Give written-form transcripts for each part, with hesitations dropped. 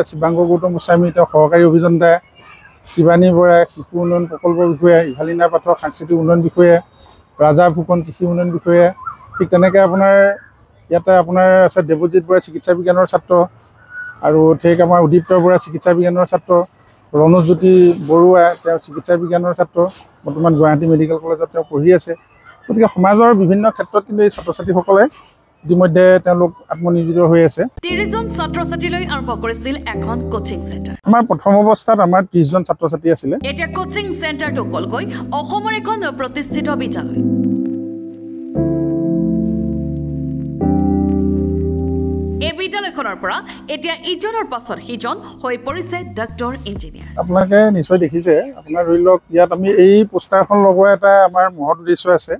শিৱাংগ গৌতম গোস্বামী তেওঁ সহকাৰী অভিযন্তা, শিৱানী বৰা শিশু উন্নয়ন প্ৰকল্প বিষয়া, ইভালিনা পাঠক সাংস্কৃতিক উন্নয়ন বিষয়া, ৰাজা ফুকন কৃষি উন্নয়ন বিষয়া। ঠিক তেনেকৈ আপোনাৰ ইয়াতে আপোনাৰ আছে দেৱজিৎ বৰা চিকিৎসা বিজ্ঞানৰ ছাত্ৰ, আৰু ঠিক আমাৰ উদীপ্ত বৰা চিকিৎসা বিজ্ঞানৰ ছাত্ৰ, ৰণজ্যোতি বৰুৱা তেওঁ চিকিৎসা বিজ্ঞানৰ ছাত্ৰ, বৰ্তমান গুৱাহাটী মেডিকেল কলেজত তেওঁ পঢ়ি আছে। গতিকে সমাজৰ বিভিন্ন ক্ষেত্ৰত কিন্তু এই ছাত্ৰ ছাত্ৰীসকলে ইতিমধ্যে তেওঁলোক আত্মনিয়োজিত হৈ আছে। 30 জন ছাত্ৰ ছাত্ৰীলৈ আৰম্ভ কৰিছিল এখন কোচিং চেণ্টাৰ। আমাৰ প্ৰথম অৱস্থাত আমাৰ 30 জন ছাত্ৰ ছাত্ৰী আছিলে। এতিয়া কোচিং চেণ্টাৰটো হ'লগৈ অসমৰ এখন প্ৰতিষ্ঠিত বিদ্যালয়। এই বিদ্যালয়খনৰ পৰা এতিয়া ইজনৰ পাছত সিজন হৈ পৰিছে ডক্টৰ ইঞ্জিনিয়াৰ। আপোনালোকে নিশ্চয় দেখিছে, আপোনাৰ ধৰি লওক ইয়াত আমি এই পোষ্টাৰখন লগোৱা এটা আমাৰ মহৎ উদ্দেশ্য আছে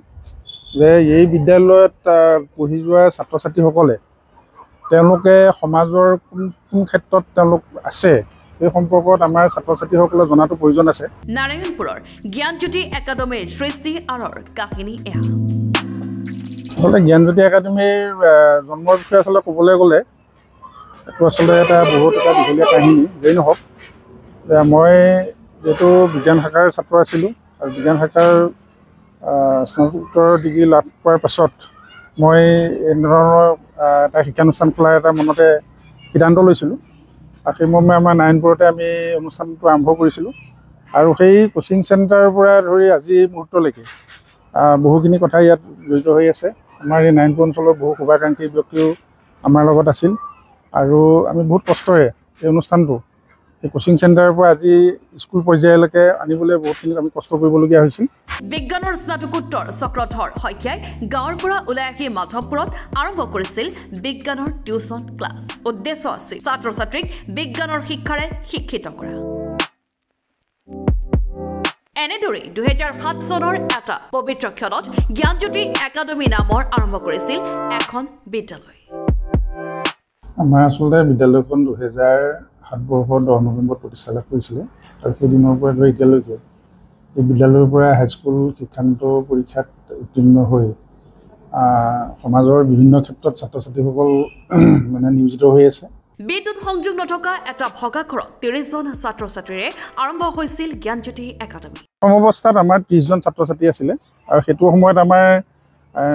যে এই বিদ্যালয়ত পঢ়ি যোৱা ছাত্ৰ ছাত্ৰীসকলে তেওঁলোকে সমাজৰ কোন ক্ষেত্ৰত তেওঁলোক আছে সেই সম্পৰ্কত আমাৰ ছাত্ৰ ছাত্ৰীসকলে জনাটো প্ৰয়োজন আছে। নাৰায়ণপুৰৰ জ্ঞানজ্যোতি একাডেমীৰ সৃষ্টি আঁৰৰ কাহিনী এয়া। আচলতে জ্ঞানজ্যোতি একাডেমীৰ জন্মৰ বিষয়ে আচলতে ক'বলৈ গ'লে এইটো আচলতে এটা বহুত এটা দীঘলীয়া কাহিনী। যেই নহওক, মই যিহেতু বিজ্ঞান শাখাৰ ছাত্ৰ আছিলোঁ আৰু বিজ্ঞান শাখাৰ স্নাতকোত্তৰ ডিগ্ৰী লাভ কৰাৰ পাছত মই এনেধৰণৰ এটা শিক্ষানুষ্ঠান খোলাৰ এটা মনতে সিদ্ধান্ত লৈছিলোঁ, আৰু সেই মৰ্মে আমাৰ নাৰায়ণপুৰতে আমি অনুষ্ঠানটো আৰম্ভ কৰিছিলোঁ। আৰু সেই কোচিং চেণ্টাৰৰ পৰা ধৰি আজি মুহূৰ্তলৈকে বহুখিনি কথা ইয়াত জড়িত হৈ আছে। আমাৰ এই নাৰায়ণপুৰ অঞ্চলৰ বহু শুভাকাংক্ষী ব্যক্তিও আমাৰ লগত আছিল, আৰু আমি বহুত কষ্টৰে এই অনুষ্ঠানটো এই কোচিং চেণ্টাৰৰ পৰা আজি স্কুল পৰ্যায়লৈকে আনিবলৈ বহুতখিনি আমি কষ্ট কৰিবলগীয়া হৈছিল। বিজ্ঞানৰ স্নাতকোত্তৰ চক্ৰধৰ শইকীয়াই গাঁৱৰ পৰা ওলাই আহি মাধৱপুৰত আৰম্ভ কৰিছিল বিজ্ঞানৰ টিউচন ক্লাছ। উদ্দেশ্য আছিল ছাত্ৰ ছাত্ৰীক বিজ্ঞানৰ শিক্ষাৰে শিক্ষিত কৰা। এনেদৰে 2007 চনৰ এটা পবিত্ৰ ক্ষণত জ্ঞানজ্যোতি একাডেমী নামৰ আৰম্ভ কৰিছিল এখন বিদ্যালয়। আমাৰ আচলতে বিদ্যালয়খন 2007 বৰ্ষৰ 10 নৱেম্বৰত প্ৰতিষ্ঠা লাভ কৰিছিলে, আৰু সেইদিনৰ পৰা ধৰি এতিয়ালৈকে এই বিদ্যালয়ৰ পৰা হাইস্কুল শিক্ষান্ত পৰীক্ষাত উত্তীৰ্ণ হৈ সমাজৰ বিভিন্ন ক্ষেত্ৰত ছাত্ৰ ছাত্ৰীসকল মানে নিয়োজিত হৈ আছে। বিদ্যুৎ সংযোগ নথকা এটা ভগা ঘৰত 30 জন ছাত্ৰ ছাত্ৰীৰে আৰম্ভ হৈছিল জ্ঞানজ্যোতি একাডেমী। প্ৰথম অৱস্থাত আমাৰ 30 জন ছাত্ৰ ছাত্ৰী আছিলে, আৰু সেইটো সময়ত আমাৰ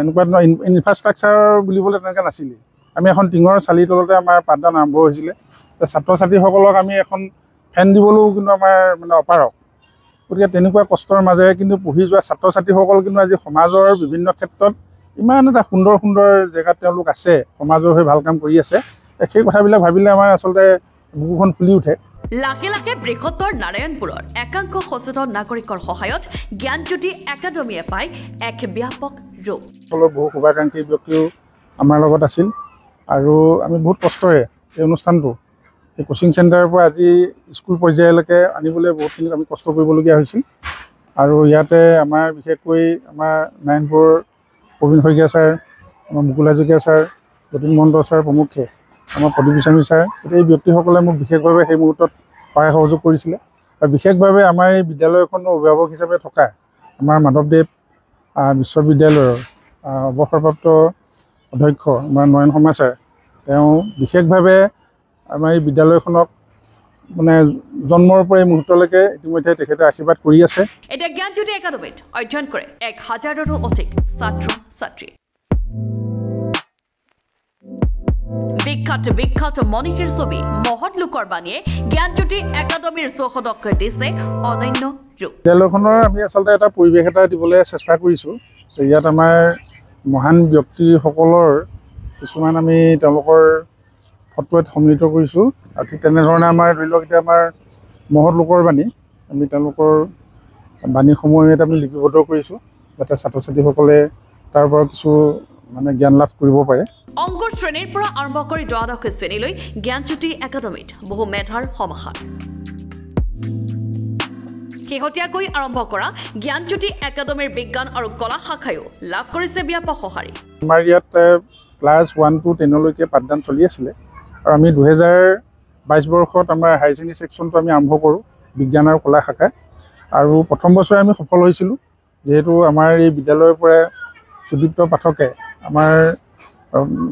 এনেকুৱা ধৰণৰ ইনফ্ৰাষ্ট্ৰাকচাৰ বুলিবলৈ তেনেকৈ নাছিলে। আমি এখন টিঙৰ চালিৰ তলতে আমাৰ পাঠদান আৰম্ভ হৈছিলে। ছাত্ৰ ছাত্ৰীসকলক আমি এখন ফেন দিবলৈও কিন্তু আমাৰ মানে অপাৰক। গতিকে তেনেকুৱা কষ্টৰ মাজেৰে কিন্তু পঢ়ি যোৱা ছাত্ৰ ছাত্ৰীসকল কিন্তু আজি সমাজৰ বিভিন্ন ক্ষেত্ৰত ইমান এটা সুন্দৰ সুন্দৰ জেগাত তেওঁলোক আছে, সমাজৰ হৈ ভাল কাম কৰি আছে। সেই কথাবিলাক ভাবিলে আমাৰ আচলতে বুকুখন ফুলি উঠে। লাখে লাখে বৃহত্তৰ নাৰায়ণপুৰৰ একাংশ সচেতন নাগৰিকৰ সহায়ত জ্ঞানজ্যোতি একাডেমীয়ে পায় এক ব্যাপক ৰূপ। বহু শুভাকাংক্ষী ব্যক্তিও আমাৰ লগত আছিল, আৰু আমি বহুত কষ্টৰে এই অনুষ্ঠানটো এই কোচিং চেণ্টাৰৰ পৰা আজি স্কুল পৰ্যায়লৈকে আনিবলৈ বহুতখিনি আমি কষ্ট কৰিবলগীয়া হৈছিল। আৰু ইয়াতে আমাৰ বিশেষকৈ আমাৰ নাৰায়ণপুৰৰ প্ৰবীণ শইকীয়া ছাৰ, আমাৰ মুকুল হাজৰিকা ছাৰ, যতীন মহন্ত ছাৰ প্ৰমুখ্যে, আমাৰ প্ৰদীপ গোস্বামী ছাৰ, এই ব্যক্তিসকলে মোক বিশেষভাৱে সেই মুহূৰ্তত সহায় সহযোগ কৰিছিলে। আৰু বিশেষভাৱে আমাৰ এই বিদ্যালয়খনৰ অভিভাৱক হিচাপে থকা আমাৰ মাধৱদেৱ বিশ্ববিদ্যালয়ৰ অৱসৰপ্ৰাপ্ত অধ্যক্ষ আমাৰ নয়ন শৰ্মা ছাৰ, তেওঁ বিশেষভাৱে আমাৰ এই বিদ্যালয়খনক মানে জন্মৰ পৰা এই মুহূৰ্তলৈকে ইতিমধ্যে তেখেতে আশীৰ্বাদ কৰি আছে। এতিয়া জ্ঞানজ্যোতি একাডেমীত অধ্যয়ন কৰে 1000ৰো অধিক ছাত্ৰ ছাত্ৰী। বিখ্যাত মনীষীৰ ছবি মহৎ লোকৰ বাণীয়ে জ্ঞানজ্যোতি একাডেমীৰ চৌহদক দিছে অনন্য ৰূপ। বিদ্যালয়খনৰ আমি আচলতে এটা পৰিৱেশ এটা দিবলৈ চেষ্টা কৰিছোঁ। ইয়াত আমাৰ মহান ব্যক্তিসকলৰ কিছুমান আমি তেওঁলোকৰ ফটোত সন্মিলিত কৰিছোঁ, আৰু ঠিক তেনেধৰণে আমাৰ ধৰি লওক এতিয়া আমাৰ মহৎ লোকৰ বাণী, আমি তেওঁলোকৰ বাণীসমূহ আমি লিপিবদ্ধ কৰিছোঁ, যাতে ছাত্ৰ ছাত্ৰীসকলে তাৰ পৰা কিছু মানে জ্ঞান লাভ কৰিব পাৰে। অংকুৰ শ্ৰেণীৰ পৰা আৰম্ভ কৰি দ্বাদশ শ্ৰেণীলৈ জ্ঞানজ্যোতি একাডেমীত বহু মেধাৰ সমাহাৰ। শেহতীয়াকৈ আৰম্ভ কৰা জ্ঞানজ্যোতি একাডেমীৰ বিজ্ঞান আৰু কলা শাখায়ো লাভ কৰিছে ব্যাপক সঁহাৰি। আমাৰ ইয়াত ক্লাছ 1 to 10লৈকে পাঠদান চলি আছিলে, আৰু আমি 2022 বৰ্ষত আমাৰ হাই ছেকেণ্ডেৰী ছেকশ্যনটো আমি আৰম্ভ কৰোঁ বিজ্ঞান আৰু কলা শাখা। আৰু প্ৰথম বছৰে আমি সফল হৈছিলোঁ, যিহেতু আমাৰ এই বিদ্যালয়ৰ পৰা সুদীপ্ত পাঠকে আমাৰ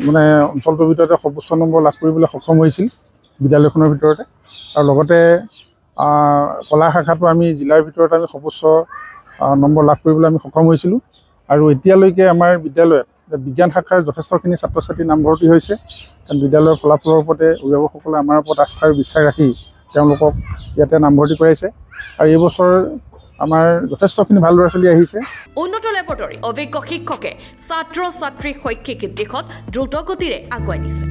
মানে অঞ্চলটোৰ ভিতৰতে সৰ্বোচ্চ নম্বৰ লাভ কৰিবলৈ সক্ষম হৈছিল। বিদ্যালয়খনৰ ভিতৰতে আৰু লগতে কলা শাখাটো আমি জিলাৰ ভিতৰত আমি সৰ্বোচ্চ নম্বৰ লাভ কৰিবলৈ আমি সক্ষম হৈছিলোঁ আৰু এতিয়ালৈকে আমাৰ বিদ্যালয়ত বিজ্ঞান শাখাৰ যথেষ্টখিনি ছাত্ৰ ছাত্ৰী নামভৰ্তি হৈছে কাৰণ বিদ্যালয়ৰ ফলাফলৰ ওপৰতে অভিভাৱকসকলে আমাৰ ওপৰত আস্থা আৰু বিশ্বাস ৰাখি তেওঁলোকক ইয়াতে নামভৰ্তি কৰাইছে আৰু এই বছৰ আমাৰ যথেষ্টখিনি ভাল ল'ৰা ছোৱালী আহিছে উন্নত লেবৰেটৰী অভিজ্ঞ শিক্ষকে ছাত্ৰ ছাত্ৰীক শৈক্ষিক দিশত দ্ৰুত গতিৰে আগুৱাই নিছে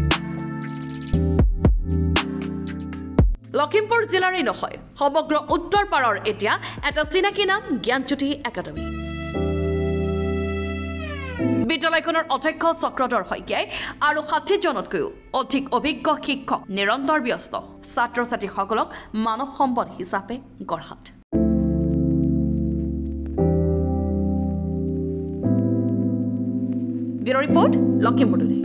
লখিমপুৰ জিলাৰে নহয় সমগ্ৰ উত্তৰ পাৰৰ এতিয়া এটা চিনাকি নাম জ্ঞানজ্যোতি একাডেমী বিদ্যালয়খনৰ অধ্যক্ষ চক্ৰধৰ শইকীয়াই আৰু ৬০জনতকৈও অধিক অভিজ্ঞ শিক্ষক নিৰন্তৰ ব্যস্ত ছাত্ৰ ছাত্ৰীসকলক মানৱ সম্পদ হিচাপে গঢ়াত ব্যুৰ ৰিপৰ্ট লখিমপুৰ টুডে